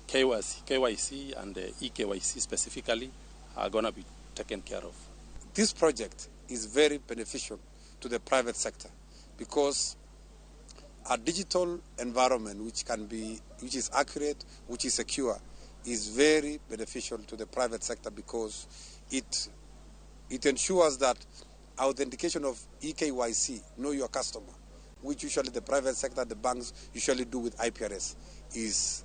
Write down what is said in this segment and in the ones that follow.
KYC and EKYC specifically are going to be taken care of. This project is very beneficial to the private sector because a digital environment which is accurate, which is secure, is very beneficial to the private sector because it ensures that authentication of EKYC, know your customer, which usually the private sector, the banks usually do with IPRS, is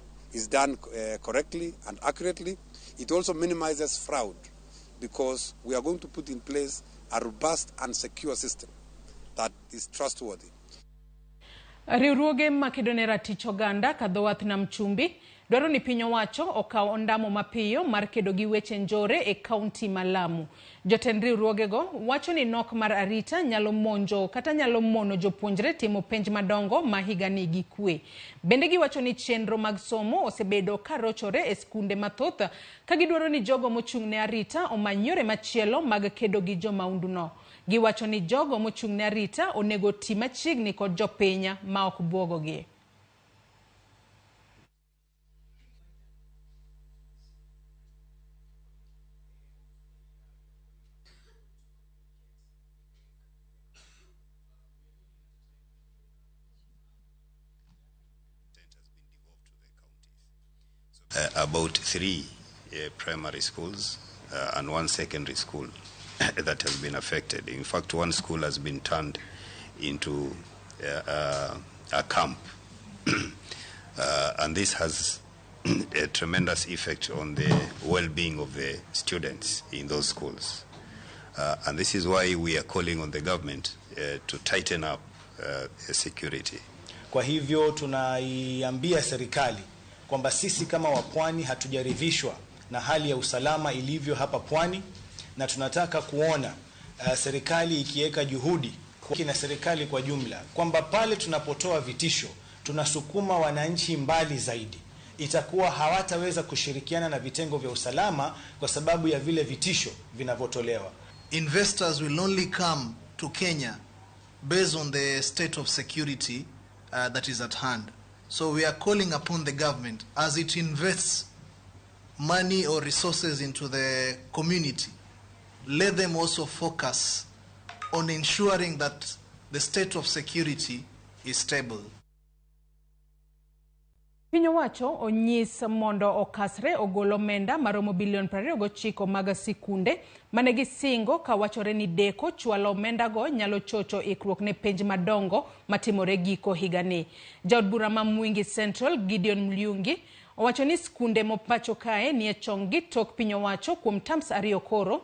done correctly and accurately. It also minimizes fraud because we are going to put in place a robust and secure system that is trustworthy. Riwruoge makedonera tich oganda kadhowath nam chumbi dwaro ni piny owacho okaw ondamo mapiyo mar kedo gi weche njore e kaunti ma Lamu. Jotend riwruogego wacho ni nok mar arita nyalo monjo kata nyalo mono jopuonjre timo penj madongo ma higani gi kwe. Bende giwacho ni chenro mag somo osebedo karochore e skunde mathoth ka gidwaro ni jogo mochung'ne arita omany yore machielo mag kedo gi jomaunduno. Giwacho ni jogo mochung'ne arita onego ti machiegni kod jopiny ma ok buogogi. About 3 primary schools and 1 secondary school that has been affected. In fact, 1 school has been turned into a camp. And this has a tremendous effect on the well-being of the students in those schools. And this is why we are calling on the government to tighten up security. Kwa hivyo tunaiambia serikali kwamba sisi kama wapwani hatujaridhishwa na hali ya usalama ilivyo hapa pwani, na tunataka kuona serikali ikiweka juhudi na serikali kwa jumla kwamba pale tunapotoa vitisho tunasukuma wananchi mbali zaidi. Itakuwa hawataweza kushirikiana na vitengo vya usalama kwa sababu ya vile vitisho vinavyotolewa. Investors will only come to Kenya based on the state of security that is at hand. So we are calling upon the government as it invests money or resources into the community, let them also focus on ensuring that the state of security is stable. Piny owacho onyis mondo okasre ogolo omenda maromo bilion 29 mag sikunde mane gisingo ka wachore ni deko chwalo omenda go nyalo chocho ikruok ne penj madongo matimore giko higani. Jaod bura ma Mwingi Central Gideon Mliungi owacho ni sikunde mopacho kae ni e chongi tok piny owacho kuom tams ariyo koro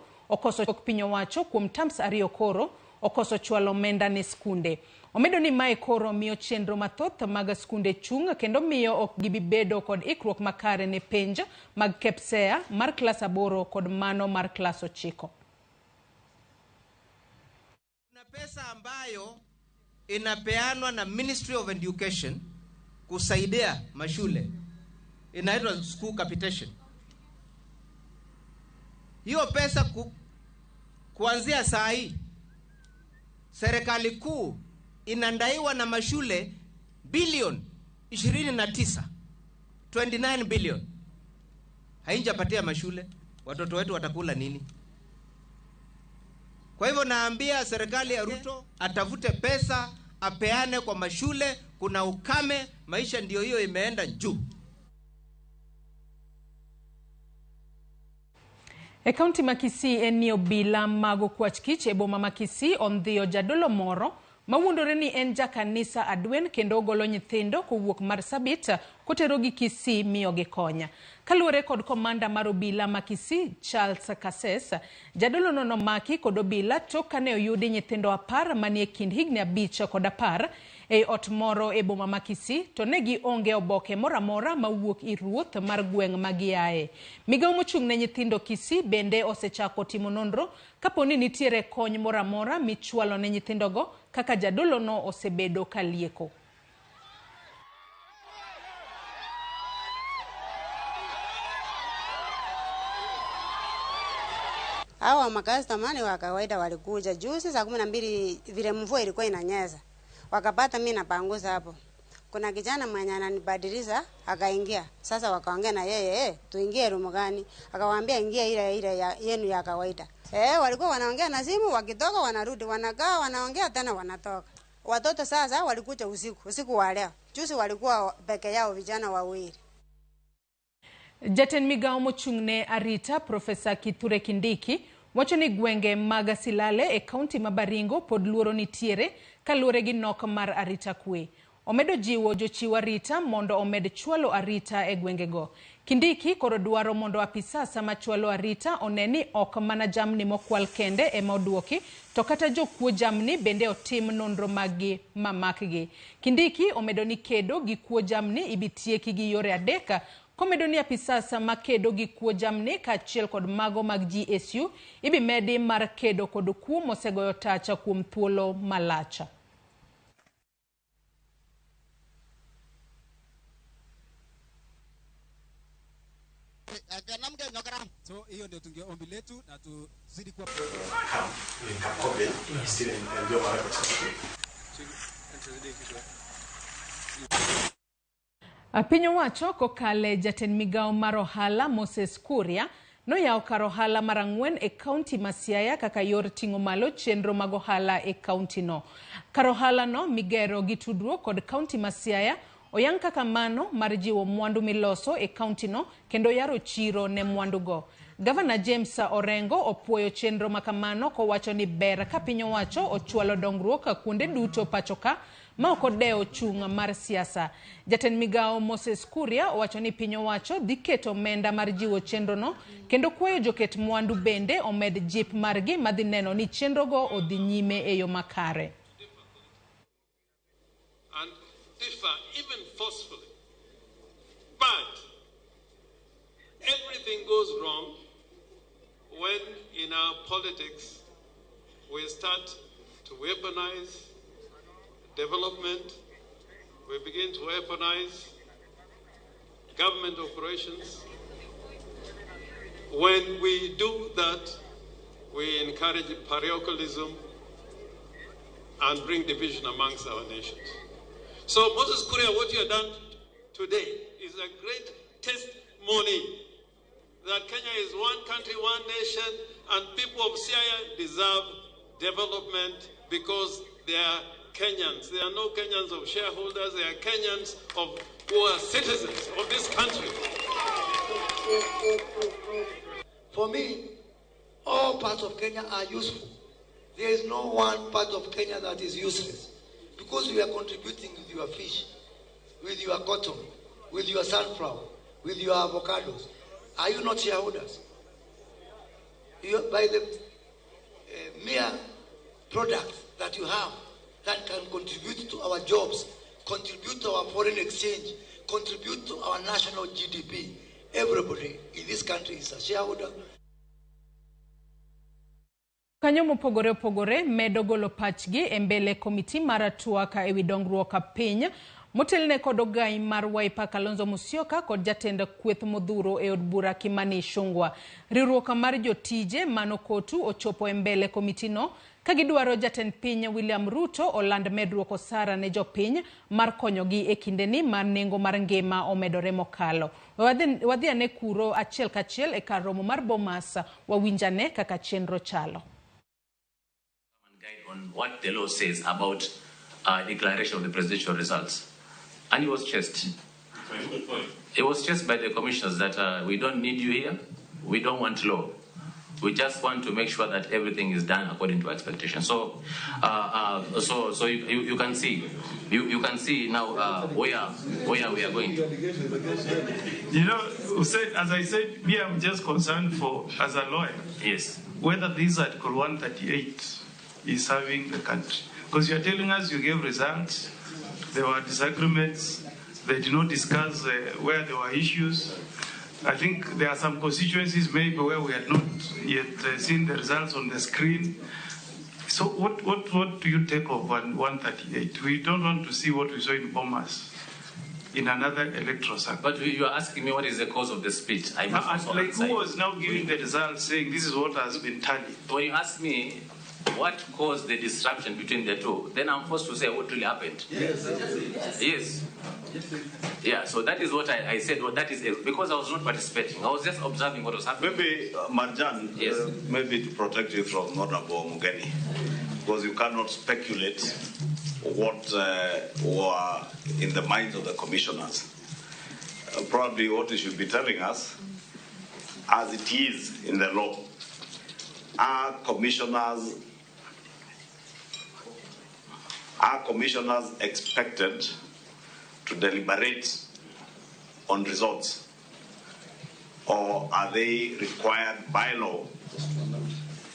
okoso chwalo omenda ne sikunde. Omedo ni mae koro miyo chenro mathoth mag skunde chung kendo miyo ok gibibedo kod ikruok makare ne penj mag KPSEA mar klas 8 kod mano mar klas 9. Kuna pesa ambayo inapeanwa na Ministry of Education kusaidia mashule, inaitwa school capitation. Hiyo pesa kuanzia saa hii serikali kuu inandaiwa na mashule bilioni 29 billion. Hainjapatia mashule, watoto wetu watakula nini? Kwa hivyo naambia serikali ya Ruto atafute pesa apeane kwa mashule. Kuna ukame, maisha ndio hiyo imeenda juu. E kaunti ma Kisii eni obila mago kwach kich e boma ma Kisii ondhiyo jadolo moro mawuondore ni en jakanisa adwen kendo golo nyithindo kowuok Marsabit koterogi Kisii miyo gikonya. Kaluwore kod komanda mar obila ma Kisii Charles Kases, jadolo no nomaki kod obila tok kane oyudi nyithindo 10 manie kind higni 5 kod 10 e ot moro e boma ma Kisii to ne gionge oboke moramora mawuok ir ruoth mar gweng' magiae. Migago mochung' ne nyithindo Kisii bende osechako timo nonro kaponi nitiere kony moramora michwalo ne nyithindogo kaka jadolo no osebedo kalieko. Hawa makastomani wa kawaida walikuja juzi saa 12 vile mvua ilikuwa inanyesha. Wakapata mimi napanguza hapo. kuna kijana mwenye ananibadilisha akaingia. Sasa wakaongea na yeye, tuingie room gani? Akawaambia ingia ile yenu ya kawaida. Walikuwa wanaongea na simu, wakitoka wanarudi, wanakaa wanaongea tena wanatoka. Watoto sasa walikuja usiku wa leo. Juzi walikuwa peke yao vijana wawili. Jatend Migago mochung'ne arita Profesa Kithure Kindiki wacho ni gwenge mag Silale e kaunti ma Baringo pod luoro nitiere kaluwore gi nok mar arita kwe. Omedo jiwo jochiw arita mondo omed chwalo arita e gwengego. Kindiki koro dwaro mondo apisasa machwalo arita oneni ok mana jamni mokwal kende ema oduoki, to kata jokuo jamni bende otim nonro maggi mamakgi. Kindiki omedo ni kedo gi kuo jamni ibitieki gi yore adeka, komedo ni apisasa makedo gi kuo jamni kaachiel kod mago mag GSU ibi medi mar kedo kod kuo mosegoyo tacha kuom thuolo malacha. So hiyo ndio tungeombi letu na tuzidi kwa Piny owacho kokale jatend Migago mar ohala Moses Kuria noyawo kar ohala mar 4 e kaunti ma Siaya kaka yor ting'o malo chenro mag ohala e kaunti no. Kar ohala no migero gi tudruok kod kaunti ma Siaya oyang kaka mano mar jiwo mwandu miloso e kaunti no kendo yaro chiro ne mwandu go. Gavana James Orengo opuoyo chenro makamano kowacho ni ber ka piny owacho ochwalo dongruok kuonde duto pachoka ma ok odewo chung' mar siasa. Jatend Migago Moses Kuria owacho ni piny owacho dhi keto omenda mar jiwo chenro no kendo kwayo joket mwandu bende omed jip margi madhi neno ni chenro go odhi nyime e yo makare. And differ even forcefully. But everything goes wrong when in our politics we start to weaponize development, we begin to weaponize government operations. When we do that, we encourage parochialism and bring division amongst our nations. So Moses Kuria, what you have done today is a great testimony that Kenya is one country, one nation, and people of Siaya deserve development because they are Kenyans. They are no Kenyans of shareholders, they are Kenyans who are citizens of this country. For me, all parts of Kenya are useful. There is no one part of Kenya that is useless. Because we are contributing with your fish, with your cotton, with your sunflower, with your avocados. Are you not shareholders? By the mere products that you have that can contribute to our jobs, contribute to our foreign exchange, contribute to our national GDP. Everybody in this country is a shareholder. Kanyo mopogore opogore medo golo pachgi e mbele komiti mar tuaka ewi dongruok piny motelne kod ogai mar Wiper Kalonzo Musyoka kod jatend kweth modhuro e od bura Kimani Ichung'wah. Riwruok mar jotije mano kotu ochopo e mbele komiti no kagidwaro jatend piny William Ruto oland medruok osara ne jopiny mar konyogi e kindeni mar nengo mar ngima omedore mokalo. Wadhi ane kuro achiel kachiel e kar romo mar Bomas wawinjane kaka chenro chalo. On what the law says about declaration of the presidential results. And he was chased. It was chased by the commissioners that we don't need you here, we don't want law. We just want to make sure that everything is done according to expectations. So, so you can see, you can see now where we are going. You know, as I said, me, I'm just concerned for as a lawyer. Yes. Whether this Article 138 is serving the country, because you are telling us you gave results, there were disagreements, they did not discuss where there were issues. I think there are some constituencies maybe where we had not yet seen the results on the screen. So what do you take of 138? We don't want to see what we saw in Bomas in another electoral cycle. But you are asking me what is the cause of the split. I like who was now giving the results saying this is what has been tallied? When you ask me what caused the disruption between the two, then I'm forced to say what really happened. Yes. Yeah, so that is what I said. Well, that is because I was not participating. I was just observing what was happening. Maybe, Marjan, yes. Maybe to protect you from Honorable Mugeni, because you cannot speculate what were in the minds of the commissioners. Probably what you should be telling us, as it is in the law, are commissioners expected to deliberate on results, or are they required by law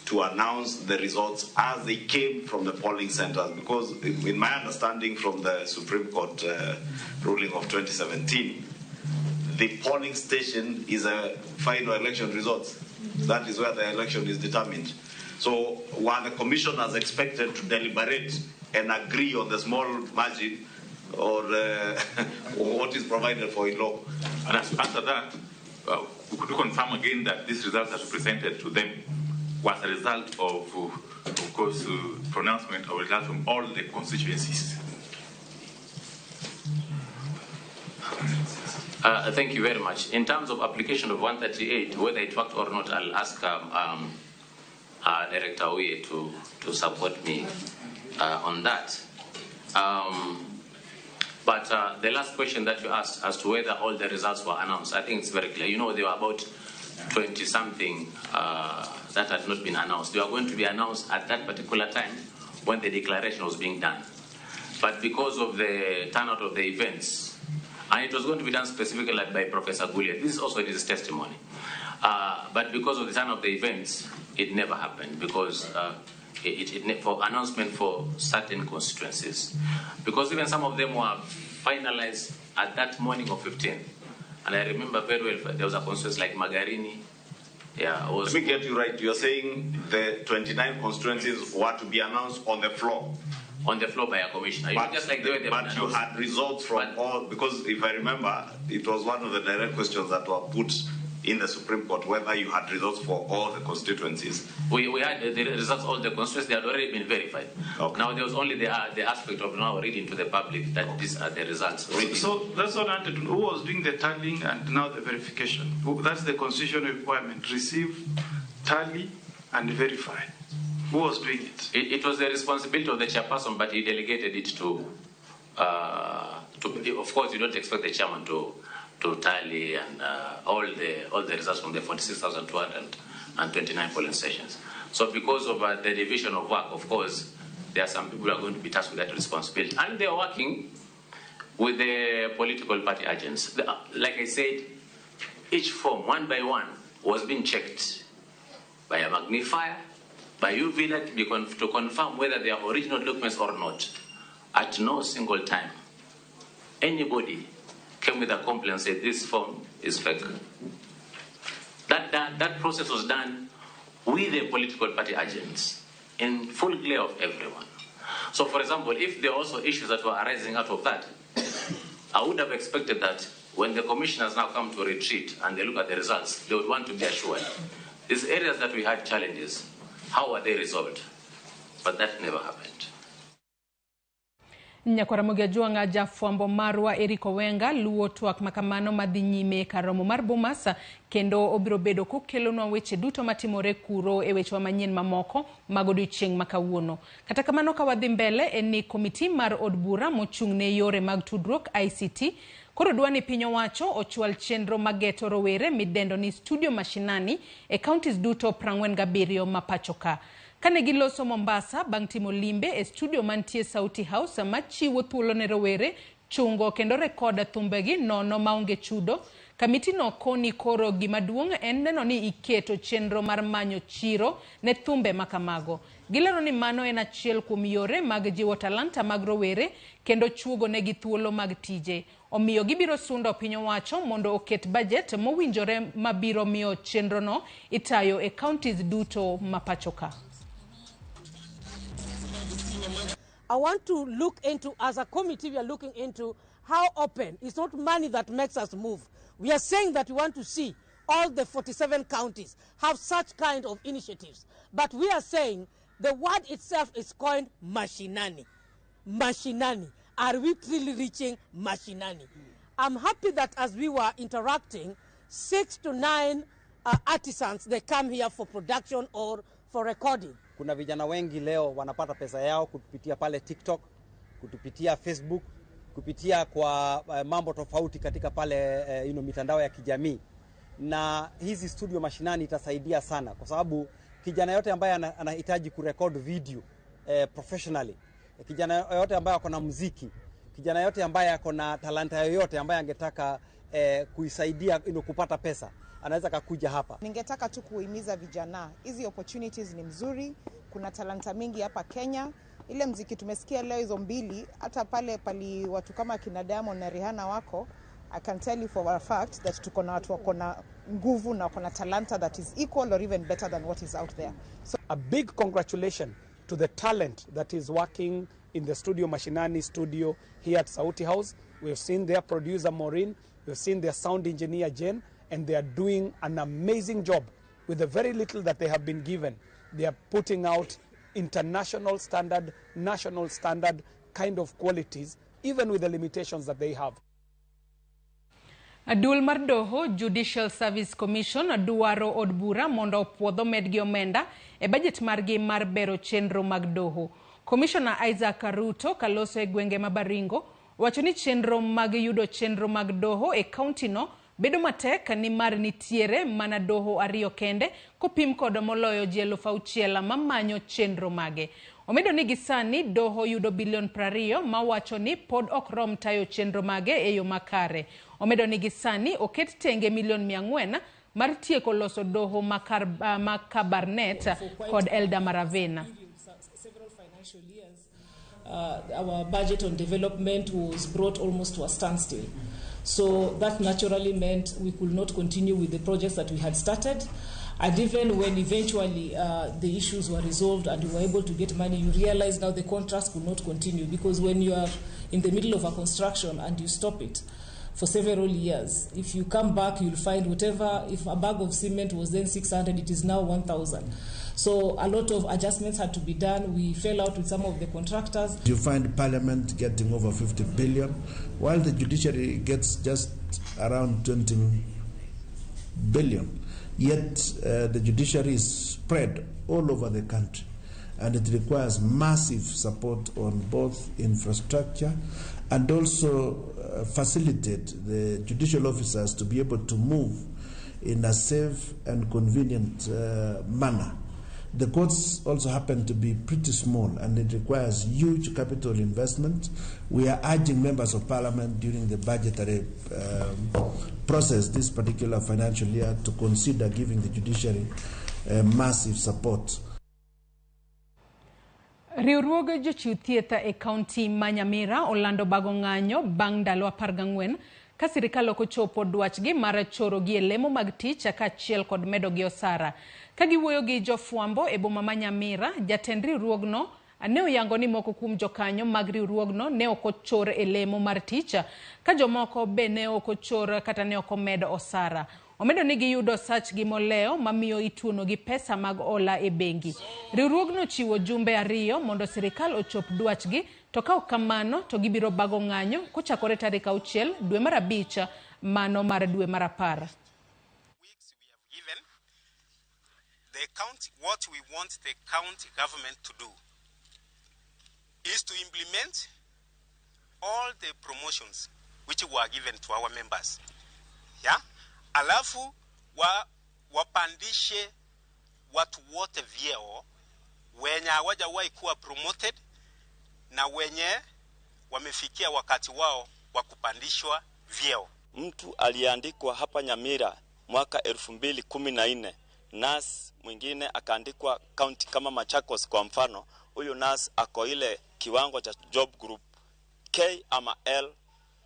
to announce the results as they came from the polling centers? Because in my understanding from the Supreme Court ruling of 2017, the polling station is a final election results. That is where the election is determined. So were the commissioners expected to deliberate and agree on the small margin, or what is provided for in law? And as to answer that, could you confirm again that these results that presented to them was a result of course, pronouncement of results from all the constituencies? Thank you very much. In terms of application of 138, whether it worked or not, I'll ask Director Oye to support me on that. But the last question that you asked as to whether all the results were announced, I think it's very clear. You know, there were about 20-something that had not been announced. They were going to be announced at that particular time when the declaration was being done. But because of the turnout of the events, and it was going to be done specifically by Professor Gouliet, this is also his testimony. But because of the turn of the events, it never happened, because for announcement for certain constituencies, because even some of them were finalized at that morning of 15th. And I remember very well, there was a constituency like Magarini. Yeah, Let me get you right. You're saying the 29 constituencies were to be announced on the floor? On the floor by a commissioner. But, just like the way but you had results from all, because if I remember, it was one of the direct questions that were put in the Supreme Court, whether you had results for all the constituencies. We had the results, all the constituencies, they had already been verified. Okay. Now there was only the aspect of now reading to the public that these are the results. So that's what I wanted to know. Who was doing the tallying and now the verification? That's the constitutional requirement. Receive, tally, and verify. Who was doing it? It was the responsibility of the chairperson, but he delegated it to of course, you don't expect the chairman to tally and all the results from the 46,229 polling stations. So because of the division of work, of course, there are some people who are going to be tasked with that responsibility. And they are working with the political party agents. Like I said, each form, one by one, was being checked by a magnifier, by UV light, to confirm whether they are original documents or not. At no single time, anybody came with a complaint and said this form is fake. That process was done with the political party agents in full glare of everyone. So, for example, if there are also issues that were arising out of that, I would have expected that when the commissioners now come to retreat and they look at the results, they would want to be assured. These areas that we had challenges, how are they resolved? But that never happened. Nyakwaramogi Ajuanga jafwambo marwa Eriko Wenga luwo twak makamano madhi nyime karomo mar Bomas kendo obiro bedo kokelonwa weche duto matimore kuro e weche manyien mamoko mag odiochieng' makawuono. Kata kamano ka wadhi mbele ni komiti mar od bura mochung' ne yore mag tudruok ICT koro dwani piny owacho ochwal chenro mageto rowere midendo ni studio mashinani e counties duto 47 ma pacho ka. Kane giloso Mombasa bang' timo limbe e studio mantie Sauti House machiwo thuolo ne rowere chungo kendo rekoda thumbegi nono maonge chudo, kamiti no koni koro gimaduong' en neno ni iketo chenro mar manyo chiro ne thumbe makamago. Gilero ni mano en achiel kuom yore mag jiwo talanta mag rowere kendo chuogo negi thuolo mag tije. Omiyo gibiro sundo piny owacho mondo oket budget mowinjore mabiro miyo chenro no itayo e counties duto mapachoka. I want to look into, as a committee, we are looking into how open. It's not money that makes us move. We are saying that we want to see all the 47 counties have such kind of initiatives. But we are saying the word itself is coined mashinani. Mashinani. are we really reaching mashinani? I'm happy that as we were interacting, 6 to 9 artisans, they come here for production or for recording. Kuna vijana wengi leo wanapata pesa yao kupitia pale TikTok, kupitia Facebook, kupitia kwa mambo tofauti katika pale mitandao ya kijamii. Na hizi studio mashinani itasaidia sana kwa sababu kijana yote ambaye anahitaji kurekod video professionally, kijana yote ambaye ako na muziki, kijana yote ambaye ako na talanta yoyote ambaye angetaka kuisaidia kupata pesa, anaweza kakuja hapa. Ningetaka tu kuhimiza vijana, hizi opportunities ni mzuri, kuna talanta mingi hapa Kenya. Ile muziki tumesikia leo hizo mbili, hata pale watu kama kina Diamond na Rihanna wako, I can tell you for a fact that tuko na watu wako na nguvu na wako na talanta that is equal or even better than what is out there. So a big congratulations to the talent that is working in the studio Mashinani studio here at Sauti House. We've seen their producer Maureen, we've seen their sound engineer Jen, and they are doing an amazing job with the very little that they have been given. They are putting out international standard, national standard kind of qualities, even with the limitations that they have. Duol mar Doho Judicial Service Commission duaro od bura mondo opuodho medgi omenda e budget margi mar bero chenro mag doho. Commissioner Isaac Ruto kaloso e gwenge mabaringo wacho ni chenro mag yudo chenro mag doho e county no bedo matek ni mar nitiere mana doho ariyo kende kopim kod moloyo ji 6,000 mamanyo chenro mage. Omedo ni gisani doho yudo bilion 20 mawacho ni pod ok rom tayo chenro mage e yo makare. Omedo ni gisani oket tenge milion 400 mar tieko loso doho makabarnet kod Elda Maravena. Several financial years, our budget on development was brought almost to a standstill. So that naturally meant we could not continue with the projects that we had started. And even when eventually the issues were resolved and we were able to get money, you realize now the contracts could not continue, because when you are in the middle of a construction and you stop it for several years, if you come back, you'll find whatever, if a bag of cement was then 600, it is now 1,000. So a lot of adjustments had to be done. We fell out with some of the contractors. You find Parliament getting over 50 billion, while the judiciary gets just around 20 billion. Yet the judiciary is spread all over the country, and it requires massive support on both infrastructure and also facilitate the judicial officers to be able to move in a safe and convenient manner. The courts also happen to be pretty small, and it requires huge capital investment. We are urging members of Parliament during the budgetary process this particular financial year to consider giving the judiciary massive support. Riwruoge jochiw thieth e kaunti ma Nyamira olando bago ng'anyo bang' ndalo 14 ka sirikal ok ochopo dwachgi mar choro gi lemo mag tich kaachiel kod medo gi osara. Ka giwuoyo gi jofwambo e boma ma Nyamira, jatend riwruogno ne oyango ni moko kuom jokanyo mag riwruogno ne ok ochor e lemo mar tich, ka jomoko be ne ok ochor kata ne ok omedo osara. Omedo ni giyudo sach gi moleo mamiyo ituono gi pesa mag ola e bengi. Riwruogno chiwo jumbe 2 mondo sirikal ochop dwachgi, to ka ok kamano to gibiro bago ng'anyo kochakore tarik 6 dwe mar 5 mano mar dwe mar 10. What we want the county government to do is to implement all the promotions which were given to our members. Yeah? Alafu wapandishe watu wote vyeo wenye hawajawahi kuwa promoted na wenye wamefikia wakati wao wa kupandishwa vyeo. Mtu aliandikwa hapa Nyamira mwaka 2014, nas mwingine akaandikwa county kama Machakos kwa mfano. Huyu nas ako ile kiwango cha job group K ama L,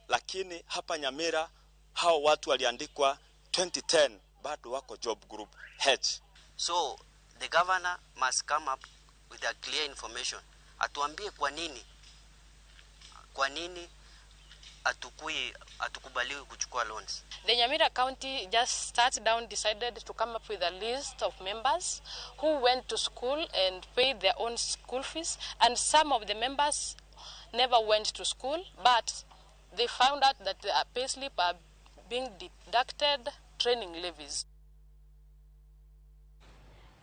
lakini hapa Nyamira hao watu waliandikwa 2010 bado wako job group H. So the governor must come up with a clear information. Atuambie kwa nini atukubaliwe kuchukua loans. The Nyamira County just sat down, decided to come up with a list of members who went to school and paid their own school fees, and some of the members never went to school, but they found out that the payslip are being deducted training levies.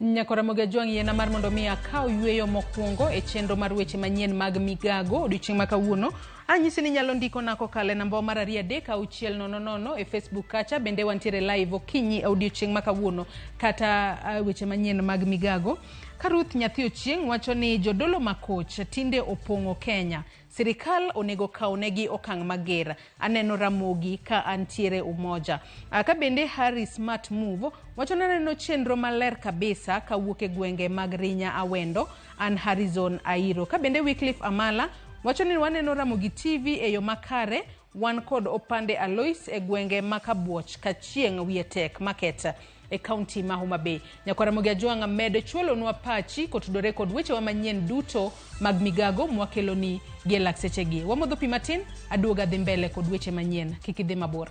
Ramogi yena mar mondo mi akaw yweyo mokwongo e chenro mar weche manyien mag Migago odiochieng' ma kawuono. Anyisi ni nyalo ndiko na kokale namba mar 36000 e Facebook kacha, bende wantiere live okinyi odiochieng' ma kawuono kata weche manyien mag Migago. Karuth Nyathi Ochieng' wacho ni jodolo makoch tinde opong'o Kenya. Sirikal onego kawnegi okang' mager. Aneno Ramogi ka antiere umoja. Ka bende Harry Smart Move wacho ni aneno chenro maler kabisa kawuok e gwenge mag Rinya Awendo. An Harrison Airo. Ka bende Wycliffe Amala wacho ni waneno Ramogi TV e yo makare, wan kod opande Alois e gwenge makabuoch ka chieng' Wietek Market e county ma Homa Bay. Ramogi Ajuang medo chuolo nwa pachi kotudore kod weche wa manyien duto mag Migago mwakelo ni gelak sechegi. Wamodho pi matin, aduoga dhi mbele kod weche manyien. Kik idhi mabor.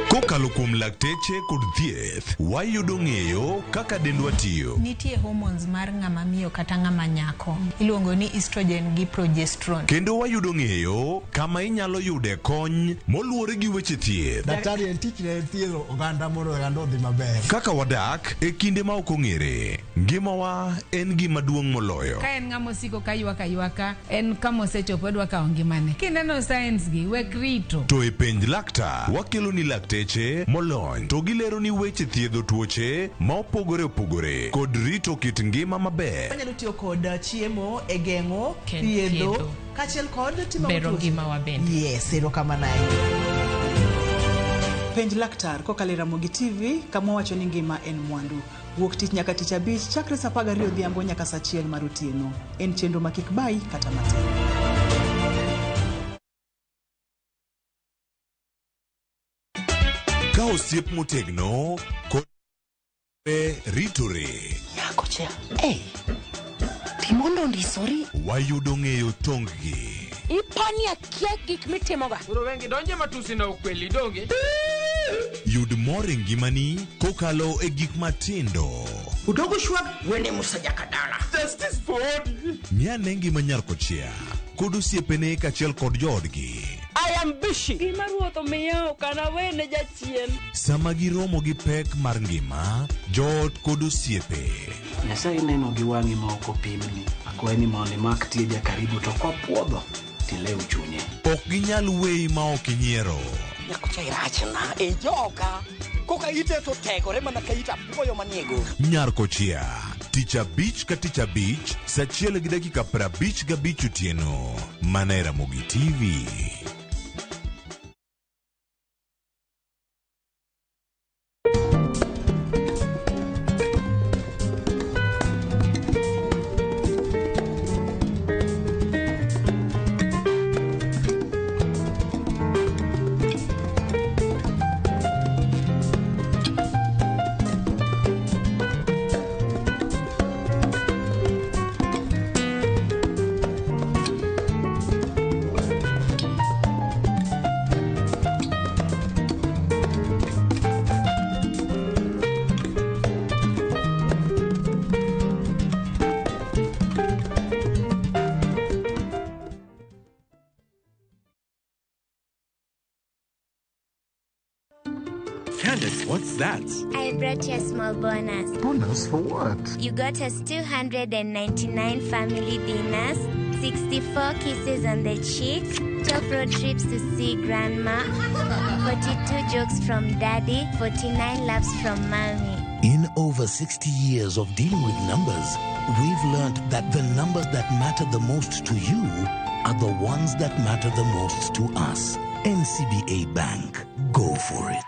Kokalo kuom lakteche kod thieth, wayudo ng'eyo kaka dendwa tiyo. Nitie hormones mar ng'ama miyo kata ng'ama nyako. Iluongo ni estrogen gi progesterone. Kendo wayudo ng'eyo kama inyalo yude kony moluwore gi weche thieth. Daktari en tich ne thiedho oganda mondo oganda odhi maber. Kaka wadak e kinde ma ok ong'ere. Ngimawa en gima duong' moloyo. Ka en ng'ama osiko ka ywaka, en kama osechopo dwa kawo ngimane. Kineno science gi wek rito. To e penj laktar, wakelo ni lakteche molony to gilero ni weche thiedho tuoche ma opogore opogore kod rito kit ngima maber. Wanyalo tiyo kod chiemo e geng'o, thiedho, kachiel kod timo bero ngima wa bende. Yes, erokamano. Penj laktar kokalo Ramogi TV kama wacho ni ngima en mwandu. Wuok tich nyaka tich abich chakre saa 12 odhiambo nyaka saa 1 mar otieno. En chenro ma kik bai kata matin. Ka osiep motegno kod ritore. Nyako cha, timondo ndisori. Wayudo ng'eyo tonggi. Ipani akia gik mitimoga. Uro wengi donje matusi na ukweli donge. Yud mor e ngimani kokalo e gik matindo. Udogo shwag wene musaja kadala. Justice for all. Miane ngima Nyarkochia kod osiepene kachiel kod joodgi. I am busy. Gima ruoth omiyo kana wene jachien. Sama giromo gi pek mar ngima, joot kod osiepe. Nyasaye neno gi wang'i ma ok opimni. Akwaye ni mondo imak tieja karibu to kopuodho tilew chunye. Ok ginyal weyi ma ok inyiero. Nyakocha irachna e joka. Koka ite to tegore mana ka ita puoyo maniego. Nyarkochia, tich abich ka tich abich, saa 1:55 otieno. Mana e Ramogi TV. Candace, what's that? I brought you a small bonus. Bonus for what? You got us 299 family dinners, 64 kisses on the cheek, 12 road trips to see grandma, 42 jokes from daddy, 49 laughs from mommy. In over 60 years of dealing with numbers, we've learned that the numbers that matter the most to you are the ones that matter the most to us. NCBA Bank. Go for it.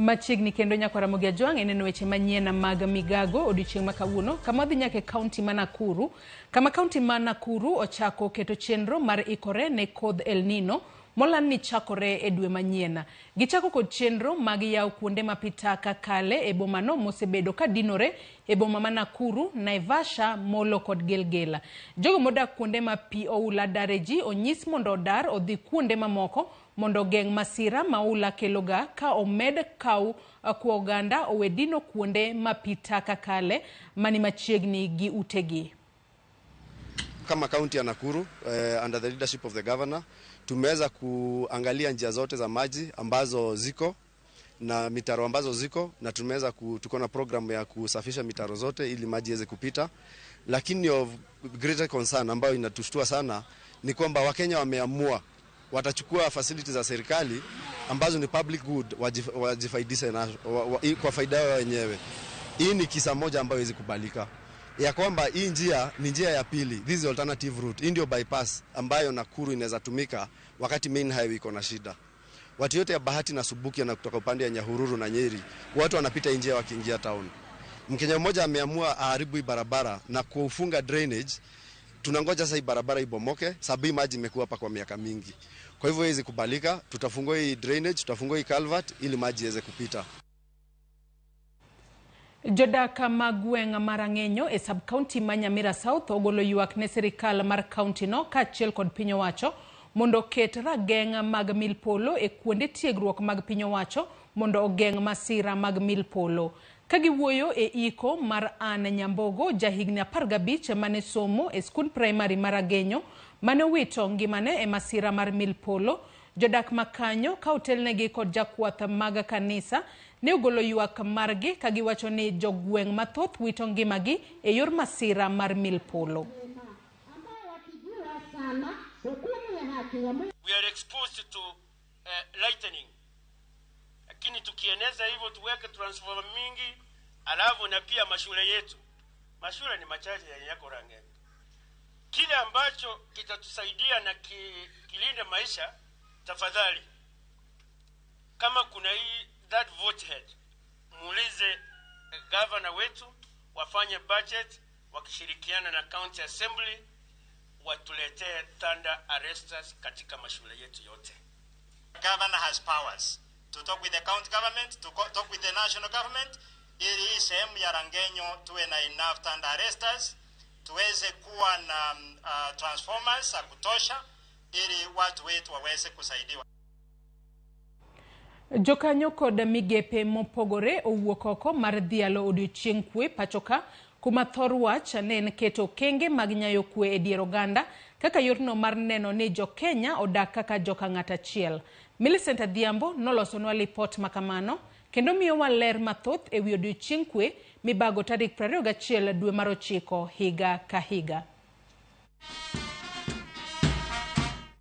Machiegni kendo nyako Ramogi Ajwang' eneno weche manyien mag Migago odiochieng' makawuono kama dhi nyaka kaunti ma Nakuru. Kama kaunti ma Nakuru ochako keto chenro mar ikore ne kodh El Nino molan ni chakore e dwe manyien. Gichako kod chenro mag yaw kuonde ma pitaka kale e bomano mosebedo ka dinore e boma ma Nakuru, Naivasha, Molo kod Gilgil. Jogo modak kuonde ma pi oula dareji onyis mondo odar odhi kuonde mamoko mondo geng' masira maula keloga ka omed kaw kwa oganda owedino kuonde ma pitaka kale mani machiegni gi utegi. Kama kaunti ya Nakuru under the leadership of the governor tumeweza kuangalia njia zote za maji ambazo ziko na mitaro ambazo ziko, na tumeweza tuko na program ya kusafisha mitaro zote ili maji yaweze kupita. Lakini of greater concern ambayo inatushtua sana ni kwamba Wakenya wameamua watachukua facilities za serikali ambazo ni public good wajifaidishe na kwa faida yao wenyewe. Hii ni kisa moja ambayo hizi kubalika, ya kwamba hii njia ni njia ya pili, this is alternative route. Hii ndio bypass ambayo Nakuru inaweza tumika wakati main highway iko na shida. Watu yote ya Bahati na Subukia na kutoka upande ya Nyahururu na Nyeri, watu wanapita njia wakiingia town. Mkenya mmoja ameamua aharibu hii barabara na kufunga drainage. Tunangoja sasa hii barabara ibomoke sababu maji imekuwa hapa kwa miaka mingi. Kwa hivyo hizi kubalika, tutafungua hii drainage, tutafungua hii culvert ili maji yaweze kupita. Jodaka magweng' marang'enyo e sub-county ma Nyamira South ogolo ywak ne sirikal mar county no kaachiel kod piny owacho mondo ket rageng' mag mil polo e kuonde tiegruok mag piny owacho mondo ogeng' masira mag mil polo. Kagiwuoyo e iko mar Anne Nyambogo, jahigni 15 mane somo e skul primary maragenyo mane wito ngimane e masira mar mil polo, jodak makanyo ka otelnegi kod jakwath mag kanisa ne ogolo ywak margi kagiwacho ni jogweng' mathoth wito ngimagi e yor masira mar mil polo. We are exposed to lightning. Lakini tukieneza hivyo tuweke transformer mingi, alafu na pia mashule yetu. Mashule ni machache ya yako Rangeni. Kile ambacho kitatusaidia na kilinde maisha, tafadhali. Kama kuna hii that vote head, muulize governor wetu wafanye budget wakishirikiana na county assembly watuletee thunder arresters katika mashule yetu yote. Governor has powers to talk with the county government, to talk with the national government, ili sehemu ya Rangenyo tuwe na enough thunder arresters, tuweze kuwa na transformers za kutosha ili watu wetu waweze kusaidiwa. Jokanyo kod migepe mopogore owuok oko mar dhialo odiochieng' kwe pachoka kuma thor wach ne en keto kenge mag nyayo kwe e dier oganda kaka yorno mar neno ni jo Kenya odak kaka joka ng'ata achiel. Millicent Adhiambo nolosonwa lipot makamano kendo miyowa ler mathoth e wi odiochieng' kwe mibago tarik 21 dwe mar 9 higa ka higa.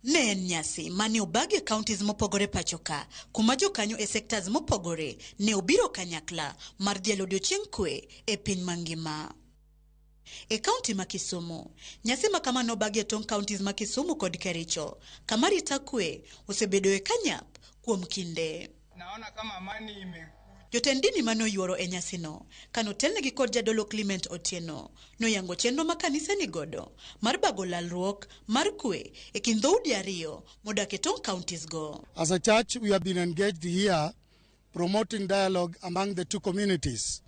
Ne en nyasi mane obagi counties mopogore pachoka kuma jokanyo e sectors mopogore ne obiro kanyakla mar dhialo odiochieng' kwe e piny mangima. E county ma Kisumu, nyasi makama nobagi e tong' counties ma Kisumu kod Kericho kama rita kwe osebedo e kanyap kuom kinde. Naona kama amani Jotend dini mano yuoro e nyasi no, kanotelnegi kod jadolo Clement Otieno, noyango chenro ma kanisa ni godo mar bago lalruok mar kwe e kind dhoudi ariyo modak e tong' counties go. As a church, we have been engaged here promoting dialogue among the two communities,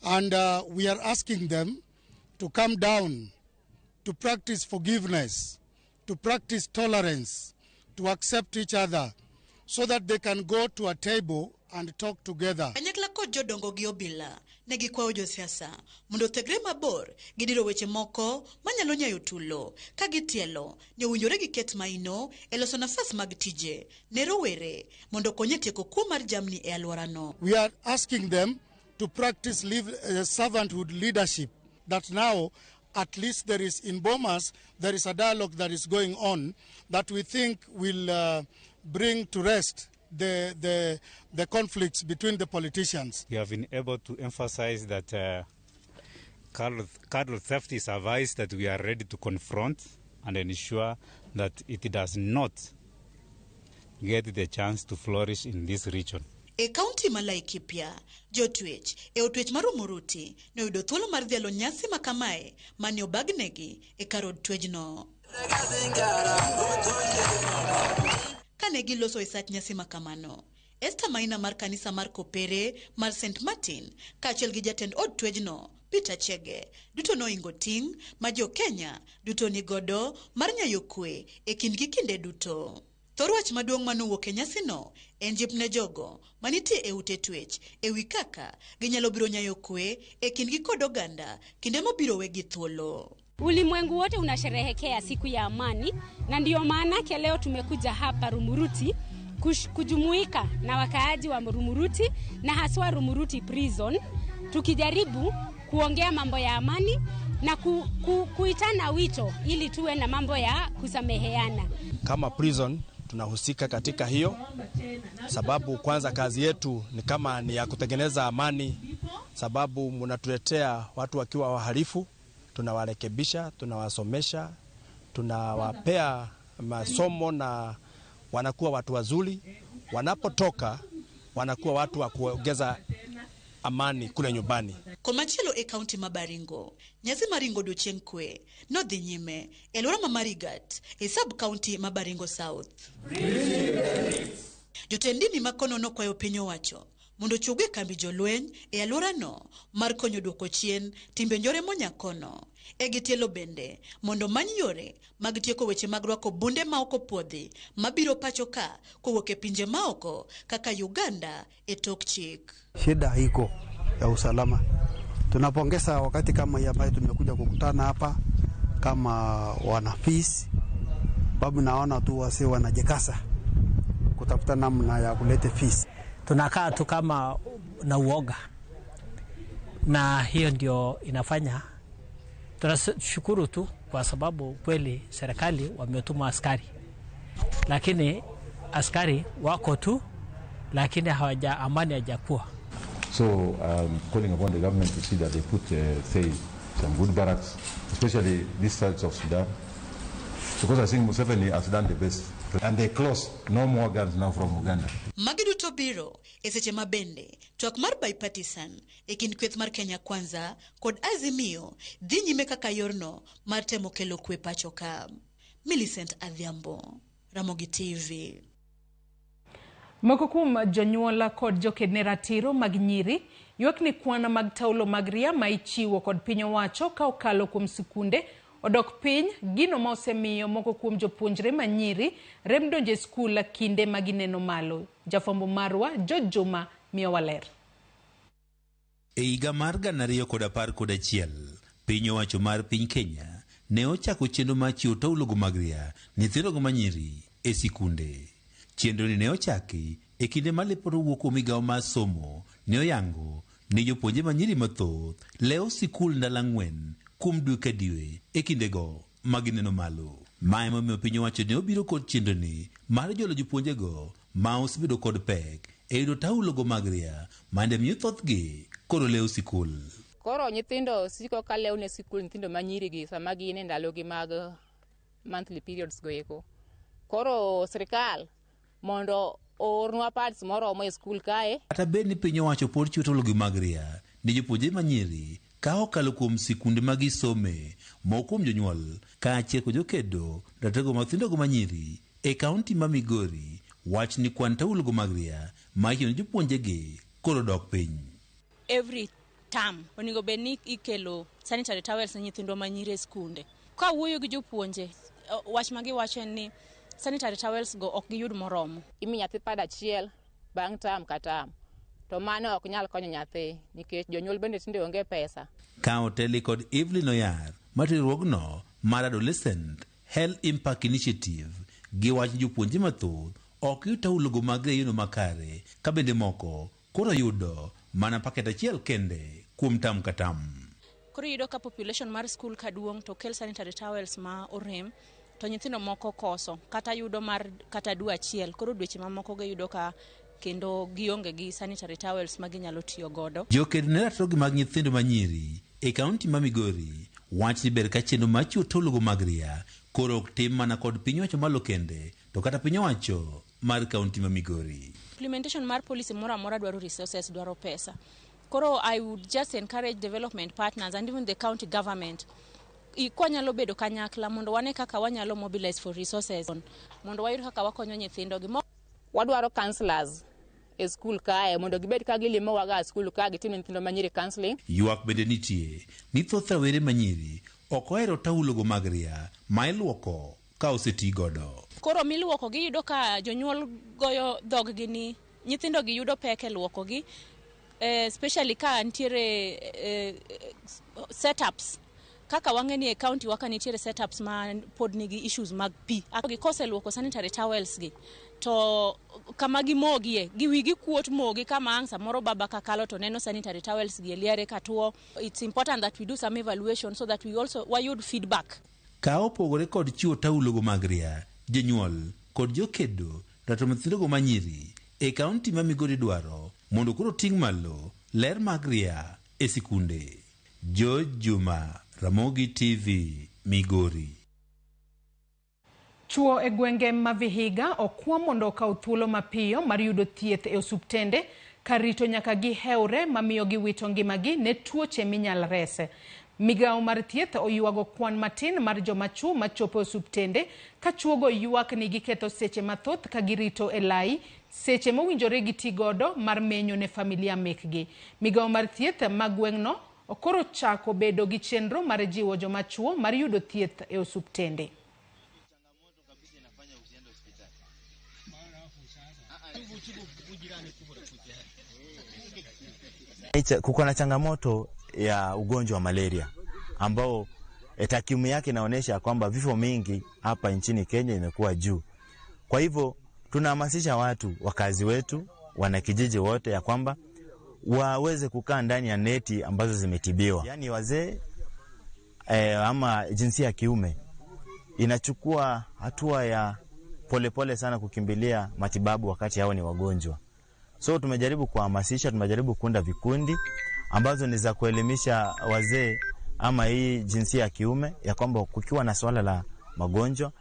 and we are asking them to come down, to practice forgiveness, to practice tolerance, to accept each other, so that they can go to a table and talk together. Anyakla kod jodongo gi obila ne gikwayo josiasa mondo thegre mabor gidiro weche moko manyalo nyayo tulo ka gitielo ne owinjore giket maino e loso nafas mag tije ne rowere mondo konye tieko kuo mar jamni e alworano. We are asking them to practice servanthood leadership, that now at least there is in Bomas, there is a dialogue that is going on that we think will bring to rest the conflicts between the politicians. We have been able to emphasize that cattle theft is a vice that we are ready to confront and ensure that it does not get the chance to flourish in this region. E kaunti ma Laikipia, jotwech e otwech mar Umuruti ne oyudo thuolo mar dhialo nyasi makamae mane obagnegi e karod twejno. Kane giloso e sach nyasi makamano, Esther Maina mar kanisa mar Kopere mar St. Martin kaachiel gi jatend od twejno Peter Chege duto noingo ting' ma jo Kenya duto ni godo mar nyayo kwe e kindgi kinde duto. Thor wach maduong' manowuok e nyasino en jip ne jogo manitie e ute twech e wi kaka ginyalo biro nyayo kwe e kindgi kod oganda kinde mabiro wegi thuolo. Ulimwengu wote unasherehekea siku ya amani, na ndio maana leo tumekuja hapa Rumuruti kujumuika na wakaaji wa Rumuruti na haswa Rumuruti prison, tukijaribu kuongea mambo ya amani na kuitana wito ili tuwe na mambo ya kusameheana. Kama prison tunahusika katika hiyo, sababu kwanza kazi yetu ni kama ni ya kutengeneza amani, sababu mnatuletea watu wakiwa wahalifu, tunawarekebisha, tunawasomesha, tunawapea masomo na wanakuwa watu wazuri, wanapotoka wanakuwa watu wa kuongeza amani kule nyumbani. Komachielo e kaunti mabaringo, nyasi maringo dochenkwe no dhi nyime e alwora ma Marigat e sub county mabaringo South. Jotendini makono nokwayo piny owacho mondo chuge kambi jolweny e alworano mar konyo duoko chien timbe njore monyakono. E gitielo bende mondo many yore mag tieko weche mag rwako bunde ma oko puodhi mabiro pacho ka kowuok e pinje maoko kaka Uganda e tok chik. Shida hiko ya usalama. Tunapongeza wakati kama hii ambayo tumekuja kukutana hapa kama wanafisi, babu naona tu wase wanajikasa kutafuta namna ya kulete fees. Tunakaa tu kama na uoga, na hiyo ndio inafanya tunashukuru tu kwa sababu kweli serikali wametuma askari, lakini askari wako tu, lakini amani hajakuwa. So calling upon the government to see that they put say some good barracks, especially these sides of Sudan, because I think Museveni has done the best, and they close no more guns now from Uganda. Magiduto biro eseche mabende twak mar bipartisan e kind kweth mar Kenya Kwanza kod Azimio dhi nyime kaka yorno mar temo kelo kwe pacho ka. Millicent Adhiambo, Ramogi TV. Moko kuom jonyuola kod jokedne ratiro mag nyiri ywak ni kwana mag taulo mag ria ma ichiwo kod piny owacho ka okalo kuom sikunde odok piny, gino ma osemiyo moko kuom jopuonjre ma nyiri rem donjo e skul kinde ma gineno malo. Jafwambo marwa Jojuma miyo waler. E higa mar 2011, piny owacho mar piny Kenya ne ochako chenro mar chiwo taulogo mag ria nyithindogo ma nyiri e sikunde. Chenro ni ne ochaki e kinde ma liporo wuok kuom migawo mar somo ne oyango ni jopuonje ma nyiri mathoth leo sikul ndalo 4 kuom dwe ka dwe e kindego ma gineno malo. Mae momiyo piny owacho ne obiro kod chenro ni mar jolo jopuonjego ma osebedo kod pek e yudo taulogo mag ria mande miyo thothgi koro leo sikul. Koro nyithindo siko ka leo ne sikul, nyithindo ma nyiri gi sama gin e ndalogi mag monthly periods go eko. Koro sirikal mondo ornwa parts moromo e skul kae. Kata bed ni piny owacho pod chiwo taulogo mag ria ni jopuonje ma nyiri ka okalo kuom sikunde ma gisome, moko kuom jonyuol kaachiel kod jokedo ratego mathindogo ma nyiri e kaunti ma Migori wach ni kwan taulogo mag ria ma ichiwo ne jopuonjegi koro dok piny. Every term onego bed ni ikelo sanitary towels ne nyithindo ma nyiri e skunde. Ka wuoyo gi jopuonje, wach ma giwacho ni sanitary towels go ok giyud moromo. Imi nyathi pad achiel bang' tam ka tam, to mano ok nyal konyo nyathi nikech jonyuol bende tinde onge pesa. Ka oteli kod Evelyn Oyar matiruogno mar Adolescent Health Impact Initiative gi wach jopuonje mathoth ok yud taulogo mag ria makare, ka bende moko koro yudo mana paket achiel kende kuom tam ka tam. Koro yudo ka population mar skul kaduong' to kel sanitary towels ma orem, to nyithindo moko koso kata yudo mar kata dwe achiel, koro dweche mamoko ga yudo ka kendo gionge gi sanitary towels ma ginyalo tiyo godo. Jokedo ne ratogi mag nyithindo ma nyiri e kaunti ma Migori wach ni ber ka chenro mar chiwo taulogo mag ria koro ok tim mana kod piny owacho malo kende, to kata piny owacho mar kaunti ma Migori. Implementation mar policy mora mora dwaro resources, dwaro pesa. Koro I would just encourage development partners and even the county government kwanyalo bedo kanyakla mondo wane kaka wanyalo mobilize for resources mondo wayud kaka wakonyo nyithindo gi. Wadwaro counselors e school kae mondo gibed ka gilimo waga school ka gitimo nyithindo manyiri counseling. Ywak bende nitie ni thoth rawere manyiri ok ohero taulogo mag ria ma iluoko ka oseti godo. Koro miluoko gi yudo ka jonyuol goyo dhog gi ni nyithindo gi yudo pek e luoko gi, especially ka ntiere setups kaka wangeni e county waka nitiere setups ma pod nigi issues mag pi. Gi kose luoko sanitary towels gi to kama gi mogie gi wigi kuot mogi kama ang samoro baba kakalo to neno sanitary towels gi eliare katuo. It's important that we do some evaluation so that we also wayud feedback. Ka opogore kod chiwo taulogo mag ria, jonyuol kod jokedo rato nyithindogo manyiri e kaunti ma Migori dwaro mondo koro ting' malo ler mag ria e sikunde. Juma, Ramogi TV, Migori. Chuo e gwenge ma Vihiga okwa mondo okaw thuolo mapiyo mar yudo thieth e osuptende karito nyaka gi heure mamiyo gi wito ngimagi ne tuoche minyal rese. Migago mar thieth oyuago kwan matin mar joma chuo machopo osuptende ka chuogo yuak ni giketho seche mathoth ka girito e lai seche mowinjore gitigodo mar menyo ne familia mekgi. Migago mar thieth magweng'no okoro chako bedo gi chenro mar jiwo joma chuo mar yudo thieth e osuptende. Kuko na changamoto ya ugonjwa wa malaria ambao takwimu yake inaonyesha kwamba vifo mingi hapa nchini Kenya imekuwa juu. Kwa hivyo tunahamasisha watu, wakazi wetu, wanakijiji wote ya kwamba waweze kukaa ndani ya neti ambazo zimetibiwa. Yaani wazee ama jinsia ya kiume inachukua hatua ya polepole sana kukimbilia matibabu wakati hao ni wagonjwa. So tumejaribu kuhamasisha, tumejaribu kuunda vikundi ambazo ni za kuelimisha wazee ama hii jinsia ya kiume ya kwamba kukiwa na swala la magonjwa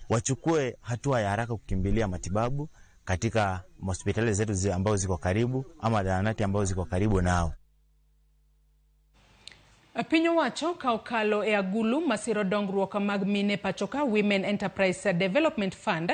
wachukue hatua ya haraka kukimbilia matibabu katika hospitali zetu ambao ziko karibu ama zahanati ambao ziko karibu nao. Piny owacho ka okalo e agulu masiro dongruok mag mine pachoka Women Enterprise Development Fund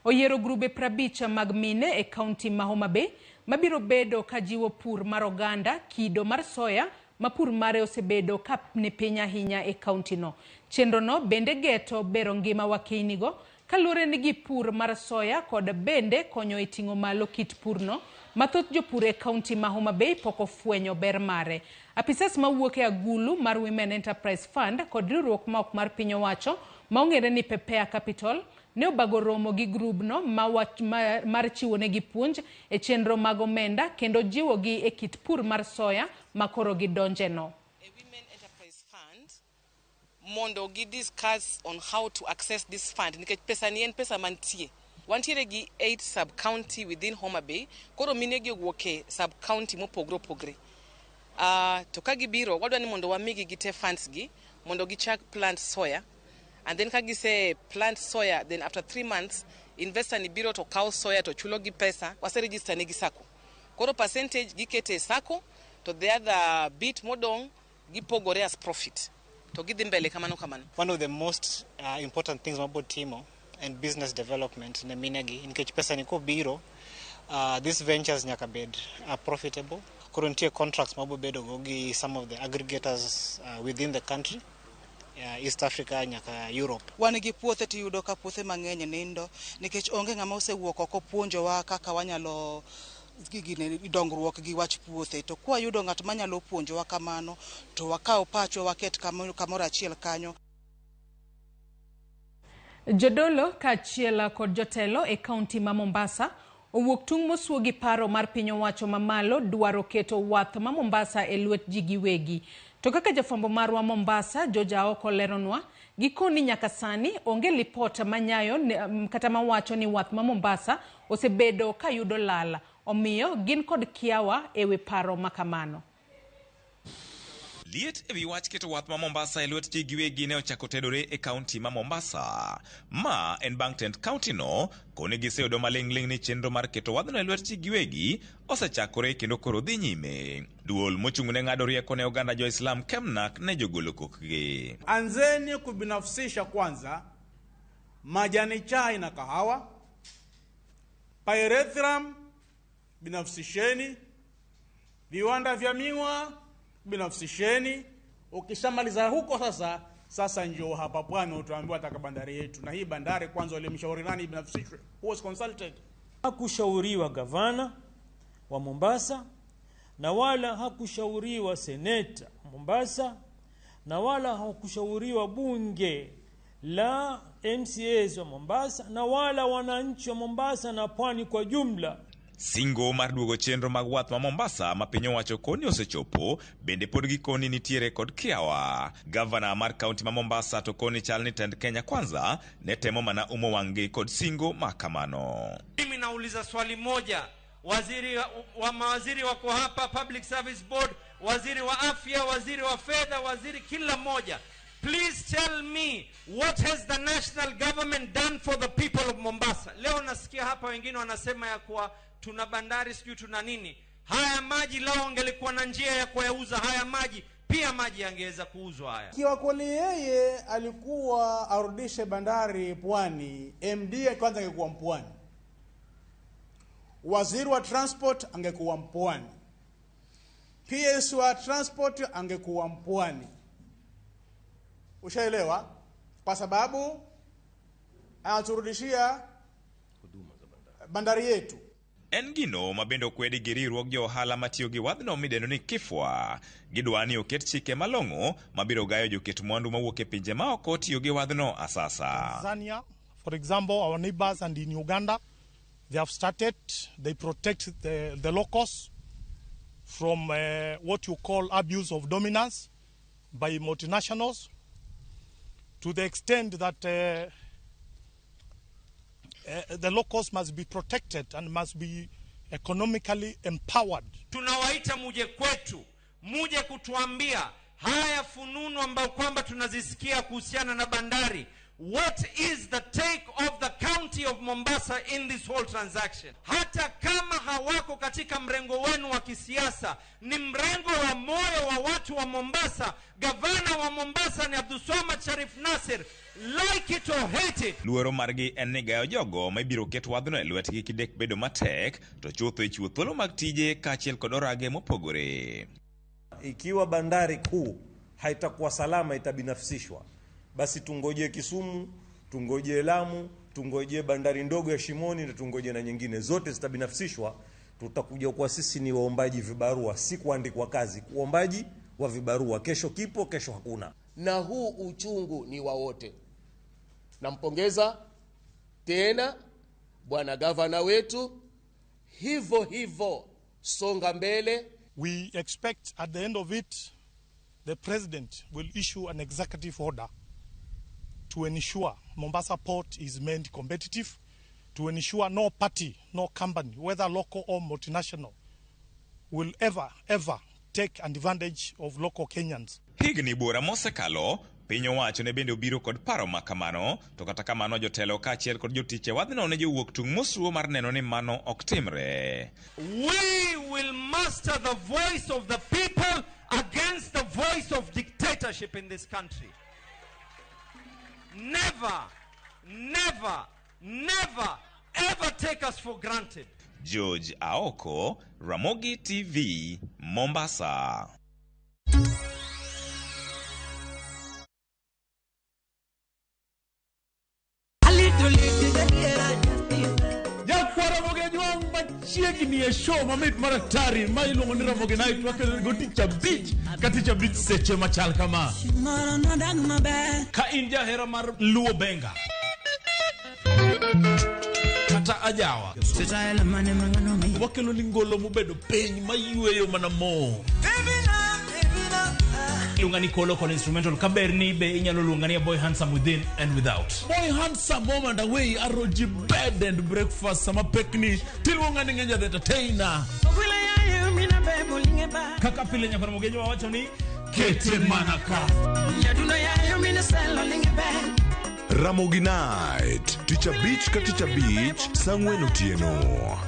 oyiero grube 50 mag mine e kaunti ma Homa Bay mabiro bedo kajiwo pur mar oganda kido mar soya mapur mare osebedo ka ne piny ahinya e kaunti no. Chenro no bende geto bero ngima wakeinigo kalure nigi pur mar soya kod bende konyo e ting'o malo kit purno mathoth jopur e kaunti ma Homa Bay poko fwenyo ber mare. Apisas mawuok e agulu mar Women Enterprise Fund kod riwruok ma ok mar piny owacho maong'ere ni Pepea Capital ne obago romo gi grubno mar chiwo negi puonj e chenro mag omenda kendo jiwo gi e kit pur mar soya makoro gidonjeno. Women Enterprise Fund mondo gi discuss on how to access this fund nikech pesa ni en pesa mantie. Wantiere gi 8 sub county within Homa Bay koro minegi owuok e sub county mopogre opogre. To ka gibiro wadwa ni mondo wamigi gite funds gi mondo gichak plant soya. And then kagise plant soya, then after 3 months, investor ni biro to kaw soya to chulo gi pesa, wase register negi sako. Koro percentage gikete sako, to the other bit modong, gipogore as profit. To gidhi mbele kamano kamano. One of the most important things about Timo and business development na minegi, nikech pesa ni ko biro, these ventures nyaka bed are profitable. Koro nitie contracts mabo bedo gi some of the aggregators within the country. East Africa nyaka Europe. Wan gi puothe tiyudo ka puothe mang'eny nindo nikech onge ng'ama osewuok oko puonjowa kaka wanyalo gigine dongruok gi wach puothe to kwa yudo ng'at manyalo puonjowa kamano to wakaw pacho waket kamoro achiel kanyo. Jodolo kaachiel kod jotelo e kaunti ma Mombasa owuok tung' mosuo gi paro mar piny owacho mamalo dwaro keto wath ma Mombasa e lwet ji giwegi. To kaka jafwambo marwa Mombasa Joja oko leronwa gikoni nyaka sani onge lipot manyayo kata mawacho ni wath ma Mombasa osebedo ka yudo lala omiyo gin kod kiawa ewe paro makamano. Liet ewi wach keto wath ma Mombasa e lwet ji giwegi ne ochako tedore e kaunti ma Mombasa. Ma en bang' tend kaunti no kone giseyudo maling'ling ni chenro mar keto wadhno e lwet ji giwegi osechakore kendo koro dhi nyime. Duol mochung' ne ng'ado rieko ne oganda Jo-Islam Kemnak ne jogolo kokgi. Anzeni kubinafsisha kwanza majani chai na kahawa. Pyrethrum binafsisheni. Viwanda vya miwa binafsisheni. Ukishamaliza huko sasa njoo hapa Pwani utaambiwa taka bandari yetu. Na hii bandari kwanza walimshauri nani binafsishwe? Who was consulted? Hakushauriwa gavana wa Mombasa, na wala hakushauriwa seneta Mombasa, na wala hakushauriwa bunge la MCAs wa Mombasa, na wala wananchi wa Mombasa na Pwani kwa jumla. Singo mar duogo chenro mag wath ma Mombasa ma piny owacho koni osechopo bende pod gikoni nitiere kod kiawa. Gavana mar kaunti ma Mombasa to koni chal ni tend Kenya Kwanza ne temo mana umo wang'gi kod singo makamano. Mimi nauliza swali moja, mawaziri wako hapa, Public Service Board, waziri wa afya, waziri wa fedha, waziri kila moja. Please tell me, what has the national government done for the people of Mombasa? Leo nasikia hapa wengine wanasema ya kuwa tuna bandari sijui tuna nini. Haya maji lao angelikuwa na njia ya kuyauza haya maji, pia maji yangeweza kuuzwa haya. Kiwa kweli yeye alikuwa arudishe bandari Pwani, MD kwanza angekuwa Mpwani. Waziri wa transport angekuwa Mpwani. PS wa transport angekuwa Mpwani. Ushaelewa? Kwa sababu anaturudishia huduma za bandari yetu. En gino mabendo kwedi giriruok jo ohala matiyo gi wadhno midendo ni kifwa. Gidwani oket chike malong'o mabiro gayo joket mwandu mawuok e pinje maoko tiyo gi wadhno asasa. Tanzania, for example, our neighbors, and in Uganda, they have started, they protect the locals from what you call abuse of dominance by multinationals, to the extent that the locals must be protected and must be economically empowered. Tunawaita muje kwetu, muje kutuambia haya fununu ambao kwamba tunazisikia kuhusiana na bandari. What is the take of the county of Mombasa in this whole transaction? Hata kama hawako katika mrengo wenu wa kisiasa, ni mrengo wa moyo wa watu wa Mombasa. Gavana wa Mombasa ni Abdulswamad Sharif Nasir. Like it or hate it. Luoro margi en ni gayo jogo ma ibiro ket wadhno e lwetgi kidek bedo matek, to chutho ichiwo thuolo mag tije kaachiel kod orage mopogore. Ikiwa bandari kuu haitakuwa salama, itabinafsishwa, basi tungoje Kisumu, tungoje Lamu, tungoje bandari ndogo ya Shimoni, na tungoje na nyingine zote zitabinafsishwa. Tutakuja kwa sisi ni waombaji vibarua, si kuandikwa kazi, kuombaji wa vibarua. Kesho kipo, kesho hakuna. Na huu uchungu ni wa wote. Nampongeza tena bwana gavana wetu, hivyo songa mbele. We expect at the end of it, the president will issue an executive order to ensure Mombasa Port is made competitive, to ensure no party, no company, whether local or multinational, will ever take advantage of local Kenyans. Higni bura mosekalo, piny owacho ne bende obiro kod paro makamano, to kata kamano jotelo kaachiel kod jotiche wadhno ne jowuok tung' mosuo mar neno ni mano ok timre. We will master the voice of the people against the voice of dictatorship in this country. Never ever take us for granted. George Aoko, Ramogi TV, Mombasa. Chiegni e show mamit maratari ma iluongo ni Ramogi Night go Tich Abich ka Tich Abich seche machal kama. Ka in jahera mar luo benga kata ajawa, wakelo ni ngolo mobedo piny mayueyo mana mo. Lungani kolo kol instrumental kaberni be inyalo lungani Boy Handsome Within and Without. Boy Handsome moment away aroji bed and breakfast sama pekni tilungani ngenja the entertainer. Kaka pile nyakona mugenyo wacho ni kete manaka. Ramogi Night, Ticha Beach ka Ticha Beach, Sangwen Otieno.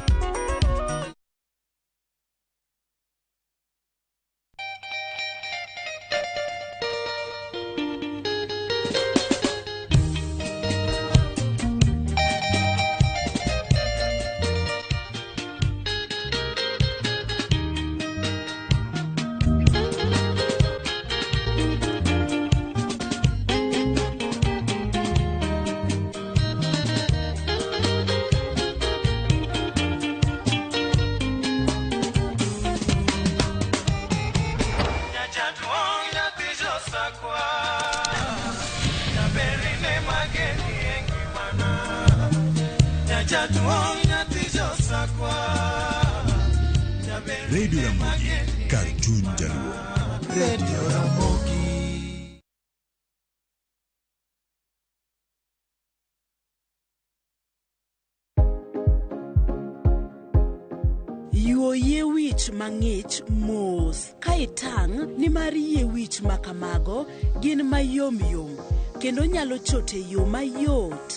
Radio Ramogi, Cartoon Jaluo. Radio Ramogi. Yuoye wich mang'ich mos ka itang' ni mar yie wich makamago gin mayom yom kendo nyalo chote yo mayot.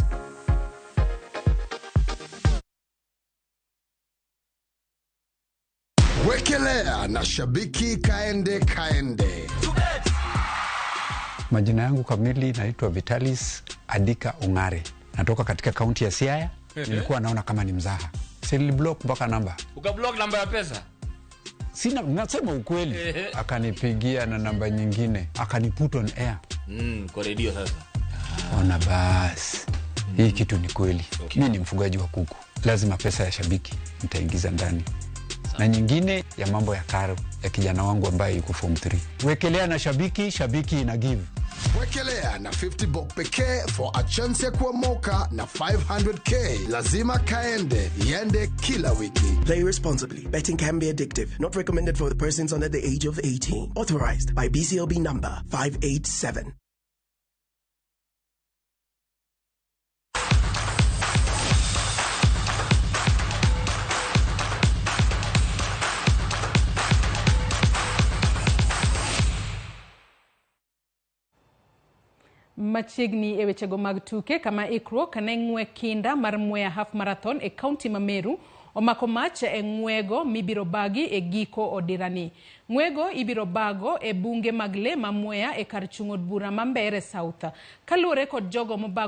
Wekelea na shabiki kaende. Majina yangu kamili naitwa Vitalis Adika Ungare. Natoka katika kaunti ya Siaya. Nilikuwa naona kama ni mzaha. Siliblock mpaka namba. Ukablock namba ya pesa? Sina, nasema ukweli. Akanipigia na namba nyingine. Akaniput on air. Kwa radio sasa. Ona basi. Hii kitu ni kweli. Mimi ni mfugaji wa kuku. Lazima pesa ya shabiki nitaingiza ndani. Na nyingine ya mambo ya karo ya kijana wangu ambaye yuko form 3. Wekelea na shabiki ina give. Wekelea na 50 bob pekee for a chance ya kuomoka na 500k. Lazima kaende, yende kila wiki. Play responsibly. Betting can be addictive. Not recommended for the persons under the age of 18. Authorized by BCLB number 587. Machiegni e wechego mag tuke kama ikruok ne ng'we kinda mar Mwea half marathon e kaunti ma Meru omako mach e ng'wego mibiro bagi e giko odirani. Ng'wego ibiro bago e bunge mag le ma Mwea e kar chung'od bura ma Mbeere South. Kaluwore kod jogo mobago